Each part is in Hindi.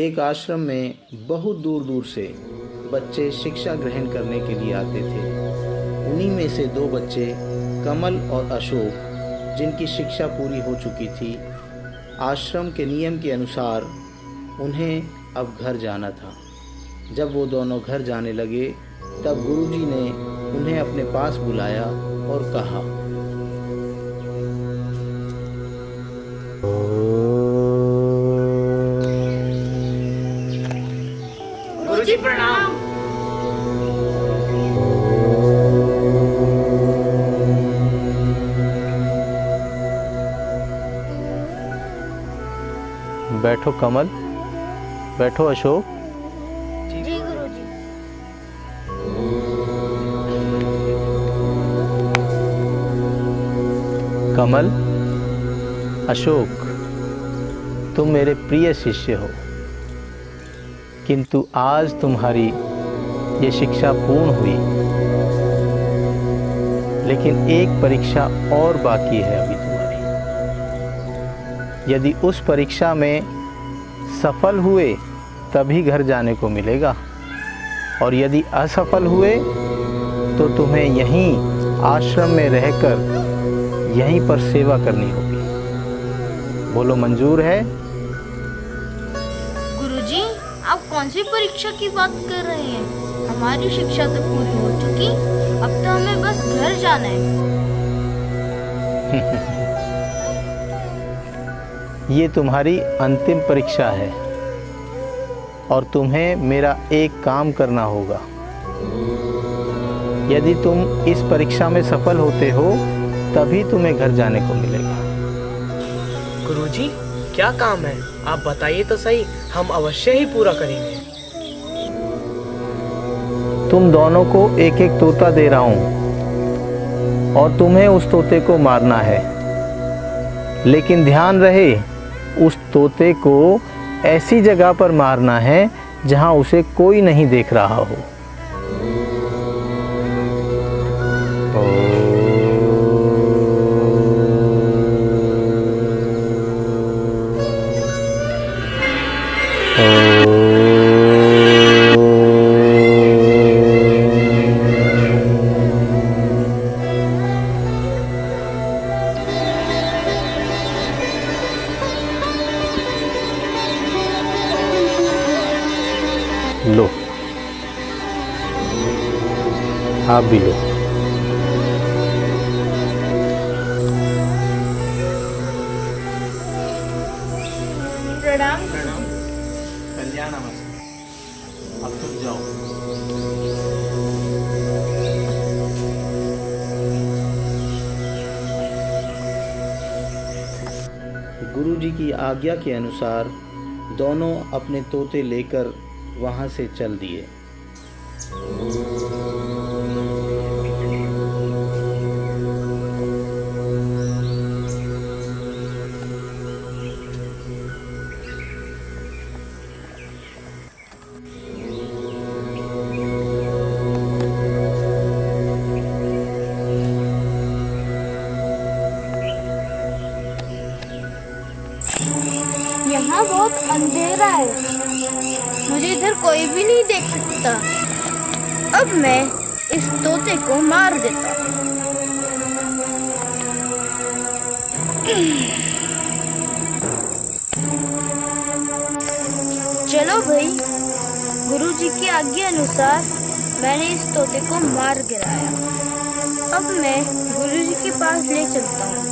एक आश्रम में बहुत दूर दूर से बच्चे शिक्षा ग्रहण करने के लिए आते थे। उन्हीं में से दो बच्चे कमल और अशोक, जिनकी शिक्षा पूरी हो चुकी थी, आश्रम के नियम के अनुसार उन्हें अब घर जाना था। जब वो दोनों घर जाने लगे तब गुरुजी ने उन्हें अपने पास बुलाया और कहा, गुरुजी प्रणाम। बैठो कमल, बैठो अशोक। जी गुरुजी। कमल, अशोक, तुम मेरे प्रिय शिष्य हो, किंतु आज तुम्हारी ये शिक्षा पूर्ण हुई, लेकिन एक परीक्षा और बाकी है अभी तुम्हारी। यदि उस परीक्षा में सफल हुए तभी घर जाने को मिलेगा, और यदि असफल हुए तो तुम्हें यहीं आश्रम में रहकर यहीं पर सेवा करनी होगी। बोलो, मंजूर है? गुरुजी, आप कौन सी परीक्षा की बात कर रहे हैं? हमारी शिक्षा तो पूरी हो चुकी, अब तो हमें बस घर जाना है। ये तुम्हारी अंतिम परीक्षा है और तुम्हें मेरा एक काम करना होगा। यदि तुम इस परीक्षा में सफल होते हो तभी तुम्हें घर जाने को मिलेगा। गुरुजी, क्या काम है? आप बताइए तो सही, हम अवश्य ही पूरा करेंगे। तुम दोनों को एक एक तोता दे रहा हूं और तुम्हें उस तोते को मारना है, लेकिन ध्यान रहे उस तोते को ऐसी जगह पर मारना है जहां उसे कोई नहीं देख रहा हो। लो, आप भी लो। प्रणाम। कल्याण नमस्ते। अब तुम जाओ। गुरुजी की आज्ञा के अनुसार दोनों अपने तोते लेकर वहां से चल दिए। यहाँ बहुत अंधेरा है, मुझे इधर कोई भी नहीं देख सकता। अब मैं इस तोते को मार देता हूँ। चलो भाई, गुरुजी की आज्ञा अनुसार मैंने इस तोते को मार गिराया। अब मैं गुरुजी के पास ले चलता हूँ,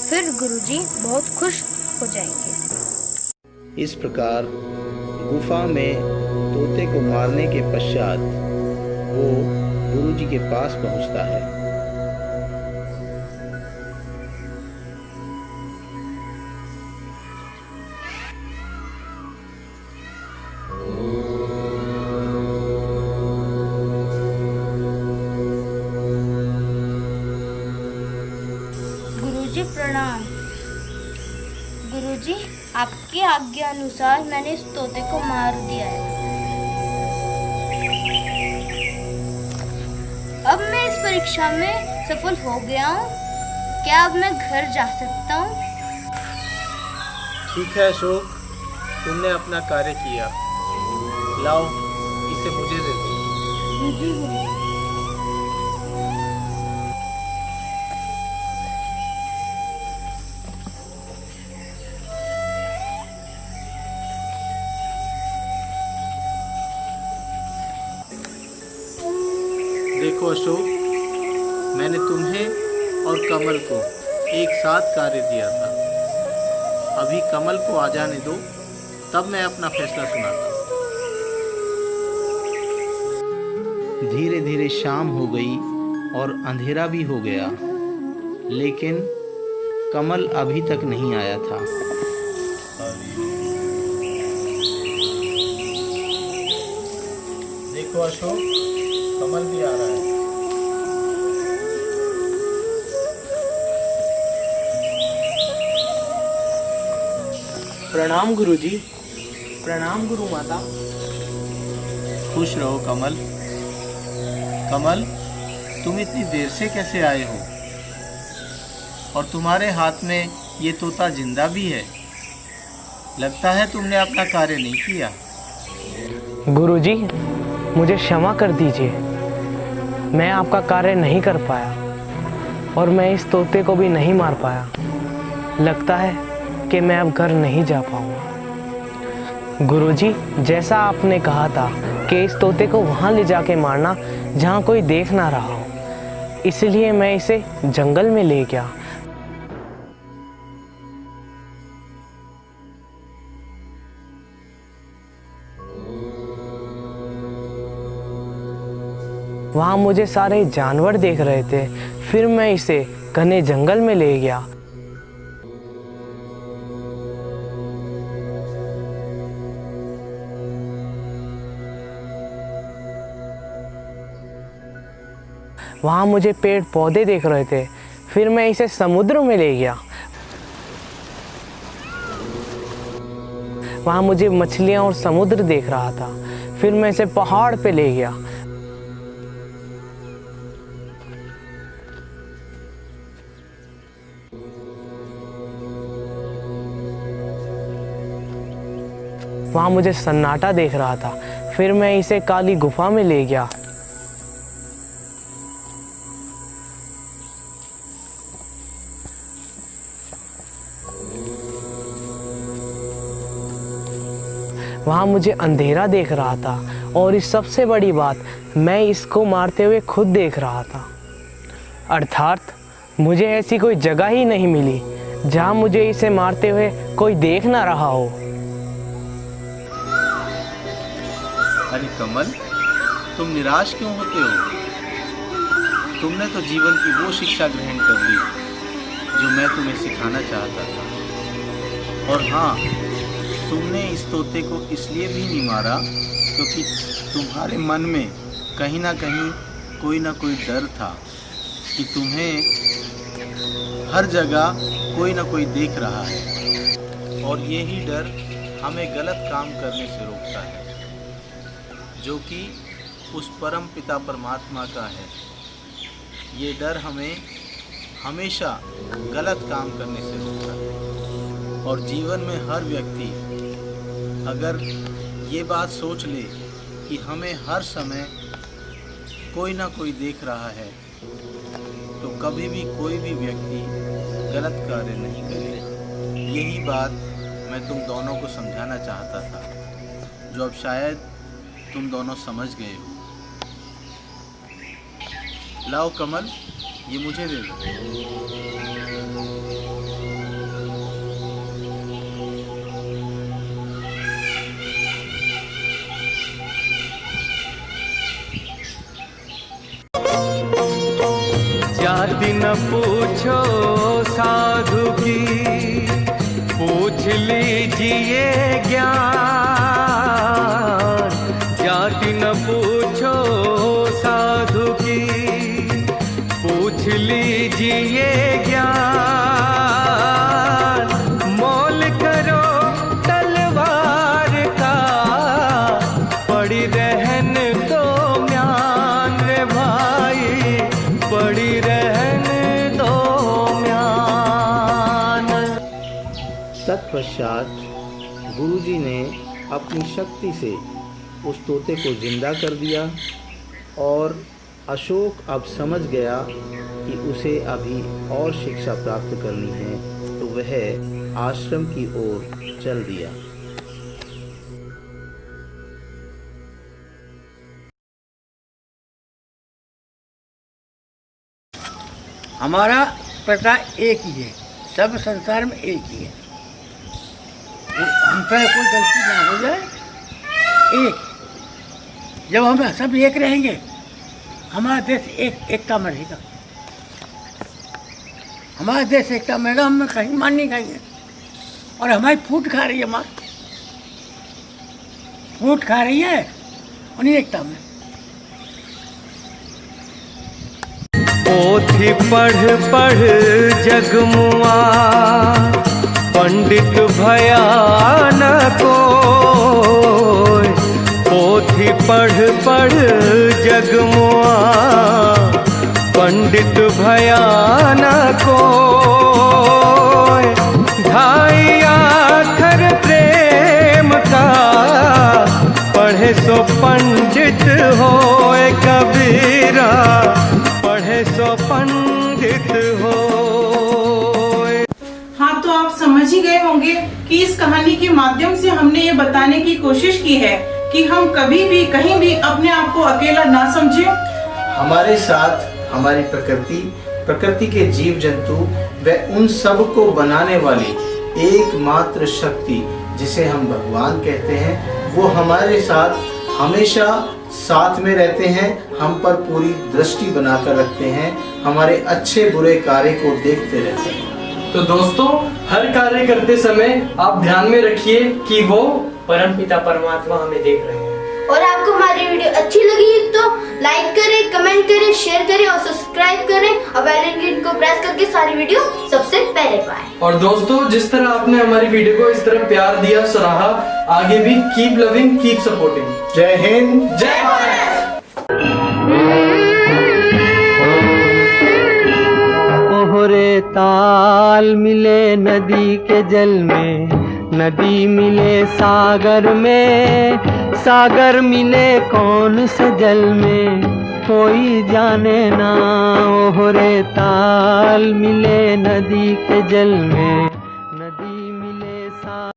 फिर गुरुजी बहुत खुश हो जाएंगे। इस प्रकार गुफा में तोते को मारने के पश्चात वो गुरुजी के पास पहुंचता है। गुरुजी प्रणाम। गुरुजी, आपकी आज्ञा अनुसार मैंने इस तोते को मार दिया है। अब मैं इस परीक्षा में सफल हो गया हूँ। क्या अब मैं घर जा सकता हूँ? ठीक है अशोक, तुमने अपना कार्य किया। लाओ, इसे मुझे दे दो। देखो अशोक, मैंने तुम्हें और कमल को एक साथ कार्य दिया था। अभी कमल को आ जाने दो, तब मैं अपना फैसला सुनाता हूँ। धीरे धीरे शाम हो गई और अंधेरा भी हो गया, लेकिन कमल अभी तक नहीं आया था। देखो अशोक, कमल भी आ रहा है। प्रणाम गुरुजी। प्रणाम गुरु माता। खुश रहो कमल। कमल, तुम इतनी देर से कैसे आए हो? और तुम्हारे हाथ में ये तोता जिंदा भी है। लगता है तुमने अपना कार्य नहीं किया। गुरुजी, मुझे क्षमा कर दीजिए। मैं आपका कार्य नहीं कर पाया और मैं इस तोते को भी नहीं मार पाया। लगता है कि मैं अब घर नहीं जा पाऊंगा। गुरुजी, जैसा आपने कहा था कि इस तोते को वहाँ ले जाके मारना जहाँ कोई देख ना रहा हो, इसलिए मैं इसे जंगल में ले गया। वहाँ मुझे सारे जानवर देख रहे थे। फिर मैं इसे घने जंगल में ले गया। वहाँ मुझे पेड़ पौधे देख रहे थे। फिर मैं इसे समुद्र में ले गया। वहाँ मुझे मछलियाँ और समुद्र देख रहा था। फिर मैं इसे पहाड़ पे ले गया। वहाँ मुझे सन्नाटा देख रहा था। फिर मैं इसे काली गुफा में ले गया। वहाँ मुझे अंधेरा देख रहा था और इस सबसे बड़ी बात, मैं इसको मारते हुए खुद देख रहा था। अर्थात मुझे ऐसी कोई जगह ही नहीं मिली जहाँ मुझे इसे मारते हुए कोई देख ना रहा हो। अरे कमल, तुम निराश क्यों होते हो? तुमने तो जीवन की वो शिक्षा ग्रहण कर ली जो मैं तुम्हें सिखाना चाहता था। और हाँ, तुमने इस तोते को इसलिए भी नहीं मारा क्योंकि तुम्हारे मन में कहीं ना कोई डर था कि तुम्हें हर जगह कोई ना कोई देख रहा है। और यही डर हमें गलत काम करने से रोकता है, जो कि उस परम पिता परमात्मा का है। ये डर हमें हमेशा गलत काम करने से रोकता है। और जीवन में हर व्यक्ति अगर ये बात सोच ले कि हमें हर समय कोई ना कोई देख रहा है, तो कभी भी कोई भी व्यक्ति गलत कार्य नहीं करेगा। यही बात मैं तुम दोनों को समझाना चाहता था, जो अब शायद तुम दोनों समझ गए हो। लाओ कमल, ये मुझे दे दो। जाति न पूछो साधु की, पूछ लीजिए ज्ञान। जाति न पूछो साधु की, पूछ लीजिए ज्ञान। मोल करो तलवार का, पड़ी रहन दो म्यान रे भाई, पड़ी रहन दो म्यान। तत्पश्चात गुरुजी ने अपनी शक्ति से उस तोते को जिंदा कर दिया और अशोक अब समझ गया कि उसे अभी और शिक्षा प्राप्त करनी है, तो वह आश्रम की ओर चल दिया। हमारा प्रथा एक ही है, सब संसार में एक ही है। हम पे कोई गलती ना हो जाए, एक जब हम सब एक रहेंगे, हमारा देश एकता में रहेगा। हमारा देश एकता में रहेगा, हम कहीं मान नहीं खाएंगे। और हमारी फूट खा रही है माँ, फूट खा रही है उन्हीं एकता में। पोथी पढ़ पढ़ जगमुआ, पंडित भया न कोय। पोथी पढ़ पढ़ जगमुआ, पंडित भया न कोय। ढाई आखर प्रेम का, पढ़े सो पंडित होए कबीरा, पढ़े सो पंडित होए। हाँ, तो आप समझ ही गए होंगे कि इस कहानी के माध्यम से हमने ये बताने की कोशिश की है कि हम कभी भी कहीं भी अपने आप को अकेला ना समझें। हमारे साथ हमारी प्रकृति के जीव जंतु व उन सब को बनाने वाली एकमात्र शक्ति जिसे हम भगवान कहते हैं, वो हमारे साथ हमेशा साथ में रहते हैं, हम पर पूरी दृष्टि बनाकर रखते हैं, हमारे अच्छे बुरे कार्य को देखते रहते हैं। तो दोस्तों, हर कार्य करते समय आप ध्यान में रखिए कि वो परमपिता परमात्मा हमें देख रहे हैं। और आपको हमारी वीडियो अच्छी लगी तो लाइक करें, कमेंट करें, शेयर करें और सब्सक्राइब करें और बेल आइकन को प्रेस करके सारी वीडियो सबसे पहले पाएं। और दोस्तों, जिस तरह आपने हमारी वीडियो को इस तरह प्यार दिया, सराहा, आगे भी कीप लविंग, कीप सपोर्टिंग। जय हिंद, जय भारत। ओहरे ताल मिले नदी के जल में, नदी मिले सागर में, सागर मिले कौन से जल में, कोई जाने ना। ओहरे ताल मिले नदी के जल में।